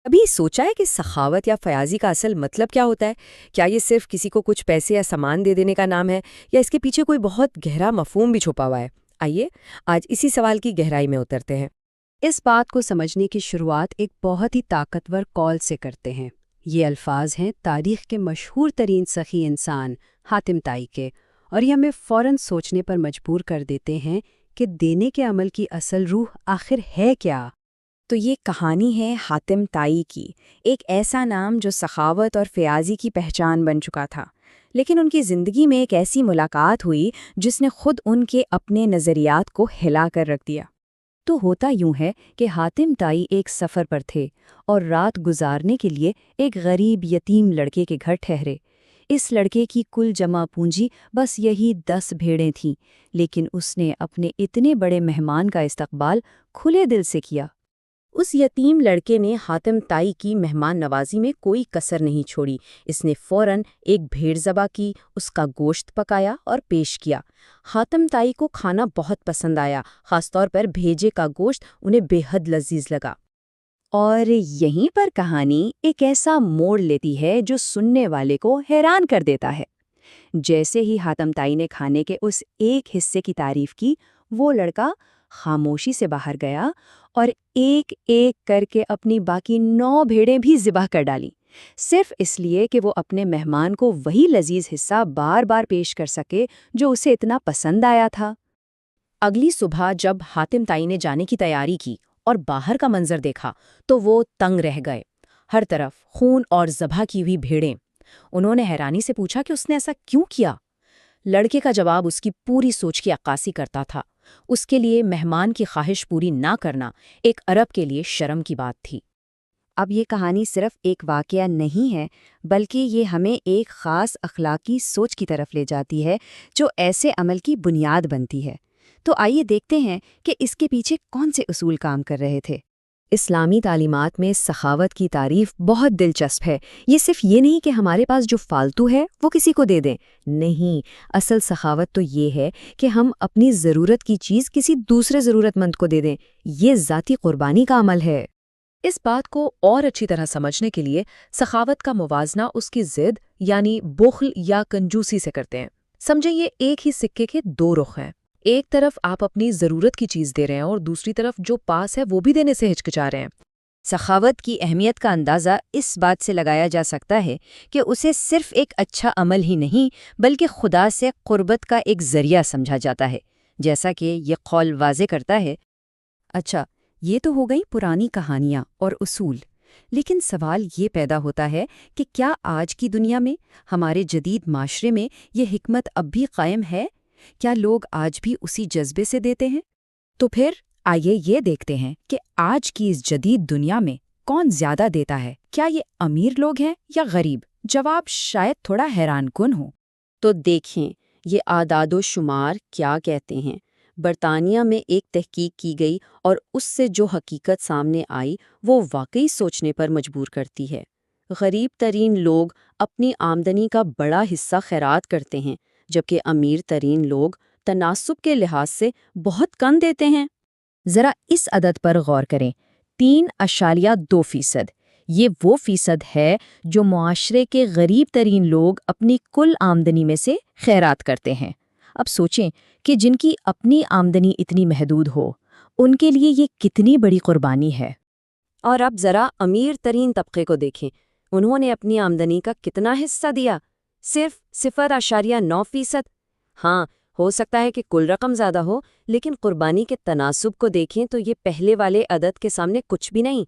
کبھی سوچا ہے کہ سخاوت یا فیاضی کا اصل مطلب کیا ہوتا ہے؟ کیا یہ صرف کسی کو کچھ پیسے یا سامان دے دینے کا نام ہے، یا اس کے پیچھے کوئی بہت گہرا مفہوم بھی چھپا ہوا ہے؟ آئیے آج اسی سوال کی گہرائی میں اترتے ہیں۔ اس بات کو سمجھنے کی شروعات ایک بہت ہی طاقتور قول سے کرتے ہیں۔ یہ الفاظ ہیں تاریخ کے مشہور ترین سخی انسان حاتم طائی کے، اور یہ ہمیں فوراً سوچنے پر مجبور کر دیتے ہیں کہ دینے کے عمل کی اصل روح آخر ہے کیا؟ تو یہ کہانی ہے حاتم طائی کی، ایک ایسا نام جو سخاوت اور فیاضی کی پہچان بن چکا تھا، لیکن ان کی زندگی میں ایک ایسی ملاقات ہوئی جس نے خود ان کے اپنے نظریات کو ہلا کر رکھ دیا۔ تو ہوتا یوں ہے کہ حاتم طائی ایک سفر پر تھے اور رات گزارنے کے لیے ایک غریب یتیم لڑکے کے گھر ٹھہرے۔ اس لڑکے کی کل جمع پونجی بس یہی 10 بھیڑیں تھیں، لیکن اس نے اپنے اتنے بڑے مہمان کا استقبال کھلے دل سے کیا۔ اس یتیم لڑکے نے حاتم طائی کی مہمان نوازی میں کوئی کسر نہیں چھوڑی۔ اس نے فوراً ایک بھیڑ ذبح کی، اس کا گوشت پکایا اور پیش کیا۔ حاتم طائی کو کھانا بہت پسند آیا، خاص طور پر بھیجے کا گوشت انہیں بے حد لذیذ لگا۔ اور یہیں پر کہانی ایک ایسا موڑ لیتی ہے جو سننے والے کو حیران کر دیتا ہے۔ جیسے ہی حاتم طائی نے کھانے کے اس ایک حصے کی تعریف کی، وہ لڑکا خاموشی سے باہر گیا اور ایک ایک کر کے اپنی باقی 9 بھیڑیں بھی ذبح کر ڈالیں، صرف اس لیے کہ وہ اپنے مہمان کو وہی لذیذ حصہ بار بار پیش کر سکے جو اسے اتنا پسند آیا تھا۔ اگلی صبح جب حاتم طائی نے جانے کی تیاری کی اور باہر کا منظر دیکھا تو وہ تنگ رہ گئے۔ ہر طرف خون اور ذبح کی ہوئی بھیڑیں۔ انہوں نے حیرانی سے پوچھا کہ اس نے ایسا کیوں کیا؟ لڑکے کا جواب اس کی پوری سوچ کی عکاسی کرتا تھا۔ اس کے لیے مہمان کی خواہش پوری نہ کرنا ایک عرب کے لیے شرم کی بات تھی۔ اب یہ کہانی صرف ایک واقعہ نہیں ہے، بلکہ یہ ہمیں ایک خاص اخلاقی سوچ کی طرف لے جاتی ہے جو ایسے عمل کی بنیاد بنتی ہے۔ تو آئیے دیکھتے ہیں کہ اس کے پیچھے کون سے اصول کام کر رہے تھے۔ اسلامی تعلیمات میں سخاوت کی تعریف بہت دلچسپ ہے۔ یہ صرف یہ نہیں کہ ہمارے پاس جو فالتو ہے وہ کسی کو دے دیں، نہیں، اصل سخاوت تو یہ ہے کہ ہم اپنی ضرورت کی چیز کسی دوسرے ضرورت مند کو دے دیں۔ یہ ذاتی قربانی کا عمل ہے۔ اس بات کو اور اچھی طرح سمجھنے کے لیے سخاوت کا موازنہ اس کی ضد یعنی بخل یا کنجوسی سے کرتے ہیں۔ سمجھیں یہ ایک ہی سکے کے 2 رخ ہیں۔ ایک طرف آپ اپنی ضرورت کی چیز دے رہے ہیں اور دوسری طرف جو پاس ہے وہ بھی دینے سے ہچکچا رہے ہیں۔ سخاوت کی اہمیت کا اندازہ اس بات سے لگایا جا سکتا ہے کہ اسے صرف ایک اچھا عمل ہی نہیں بلکہ خدا سے قربت کا ایک ذریعہ سمجھا جاتا ہے، جیسا کہ یہ قول واضح کرتا ہے۔ اچھا، یہ تو ہو گئی پرانی کہانیاں اور اصول، لیکن سوال یہ پیدا ہوتا ہے کہ کیا آج کی دنیا میں، ہمارے جدید معاشرے میں یہ حکمت اب بھی قائم ہے؟ کیا لوگ آج بھی اسی جذبے سے دیتے ہیں؟ تو پھر آئیے یہ دیکھتے ہیں کہ آج کی اس جدید دنیا میں کون زیادہ دیتا ہے۔ کیا یہ امیر لوگ ہیں یا غریب؟ جواب شاید تھوڑا حیران کن ہو۔ تو دیکھیں یہ اعداد و شمار کیا کہتے ہیں۔ برطانیہ میں ایک تحقیق کی گئی اور اس سے جو حقیقت سامنے آئی وہ واقعی سوچنے پر مجبور کرتی ہے۔ غریب ترین لوگ اپنی آمدنی کا بڑا حصہ خیرات کرتے ہیں، جبکہ امیر ترین لوگ تناسب کے لحاظ سے بہت کم دیتے ہیں۔ ذرا اس عدد پر غور کریں، 3.2%۔ یہ وہ فیصد ہے جو معاشرے کے غریب ترین لوگ اپنی کل آمدنی میں سے خیرات کرتے ہیں۔ اب سوچیں کہ جن کی اپنی آمدنی اتنی محدود ہو، ان کے لیے یہ کتنی بڑی قربانی ہے۔ اور اب ذرا امیر ترین طبقے کو دیکھیں، انہوں نے اپنی آمدنی کا کتنا حصہ دیا؟ صرف 0.9%۔ ہاں، ہو سکتا ہے کہ کل رقم زیادہ ہو، لیکن قربانی کے تناسب کو دیکھیں تو یہ پہلے والے عدد کے سامنے کچھ بھی نہیں۔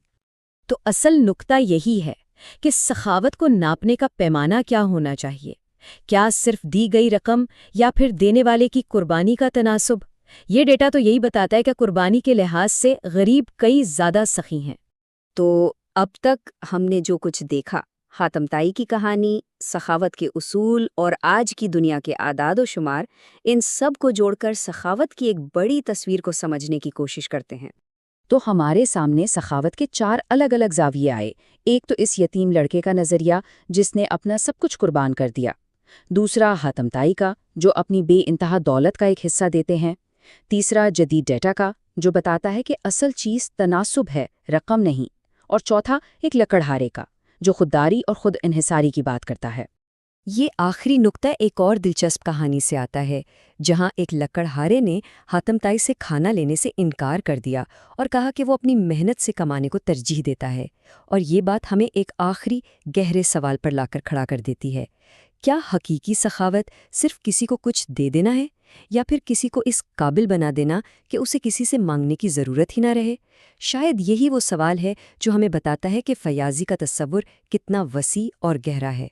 تو اصل نکتہ یہی ہے کہ سخاوت کو ناپنے کا پیمانہ کیا ہونا چاہیے؟ کیا صرف دی گئی رقم یا پھر دینے والے کی قربانی کا تناسب؟ یہ ڈیٹا تو یہی بتاتا ہے کہ قربانی کے لحاظ سے غریب کئی زیادہ سخی ہیں۔ تو اب تک ہم نے جو کچھ دیکھا، حاتم طائی کی کہانی، سخاوت کے اصول اور آج کی دنیا کے اعداد و شمار، ان سب کو جوڑ کر سخاوت کی ایک بڑی تصویر کو سمجھنے کی کوشش کرتے ہیں۔ تو ہمارے سامنے سخاوت کے 4 الگ الگ زاویے آئے۔ ایک تو اس یتیم لڑکے کا نظریہ جس نے اپنا سب کچھ قربان کر دیا۔ دوسرا حاتم طائی کا جو اپنی بے انتہا دولت کا ایک حصہ دیتے ہیں۔ تیسرا جدید ڈیٹا کا جو بتاتا ہے کہ اصل چیز تناسب ہے، رقم نہیں۔ اور چوتھا ایک لکڑہارے کا، جو خودداری اور خود انحصاری کی بات کرتا ہے۔ یہ آخری نقطہ ایک اور دلچسپ کہانی سے آتا ہے، جہاں ایک لکڑہارے نے حاتم طائی سے کھانا لینے سے انکار کر دیا اور کہا کہ وہ اپنی محنت سے کمانے کو ترجیح دیتا ہے، اور یہ بات ہمیں ایک آخری گہرے سوال پر لا کر کھڑا کر دیتی ہے۔ کیا حقیقی سخاوت صرف کسی کو کچھ دے دینا ہے، یا پھر کسی کو اس قابل بنا دینا کہ اسے کسی سے مانگنے کی ضرورت ہی نہ رہے؟ شاید یہی وہ سوال ہے جو ہمیں بتاتا ہے کہ فیاضی کا تصور کتنا وسیع اور گہرا ہے۔